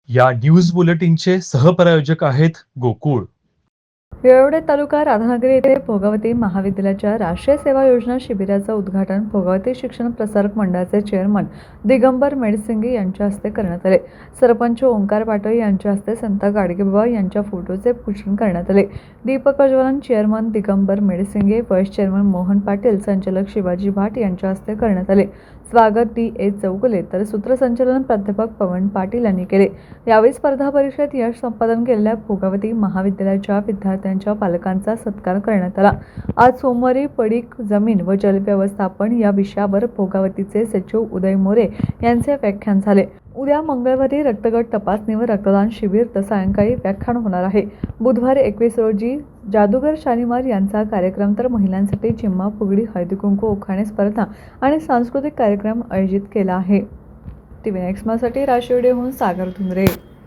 या न्यूज बुलेटिनचे सहप्रायोजक आहेत गोकुळ. येवले तालुका राधानगरी येथे भोगावती महाविद्यालयाच्या राष्ट्रीय सेवा योजना शिबिराचं उद्घाटन भोगावती शिक्षण प्रसारक मंडळाचे चेअरमन दिगंबर मेडसिंगे यांच्या हस्ते करण्यात आले. सरपंच ओंकार पाटोळे यांच्या हस्ते संत गाडगेबाबा यांच्या फोटोचे पूजन करण्यात आले. दीपक प्रज्वलन chairman Digambar Medsinge, vice chairman Mohan Patil, संचालक शिवाजी भाट यांच्या हस्ते करण्यात आले. स्वागत D.A. चौगुले तर सूत्रसंचालन प्राध्यापक पवन पाटील यांनी केले. यावेळी स्पर्धा परीक्षेत यश संपादन केलेल्या भोगावती महाविद्यालयाच्या विद्यार्थ्यांच्या पालकांचा सत्कार करण्यात आला. आज सोमवारी पडीक जमीन व जलव्यवस्थापन या विषयावर भोगावतीचे सचिव उदय मोरे यांचे व्याख्यान झाले. उद्या मंगळवारी रक्तगट तपासणी व रक्तदान शिबिर तर सायंकाळी व्याख्यान होणार आहे. बुधवारी 21 रोजी जादूगर शालिमार यांचा कार्यक्रम तर महिलांसाठी चिम्मा फुगडी, हळदीकुंकू, उखाणे स्पर्धा आणि सांस्कृतिक कार्यक्रम आयोजित केला आहे. TV नेक्स्ट साठी राशिवडेहून सागर धुंगरे.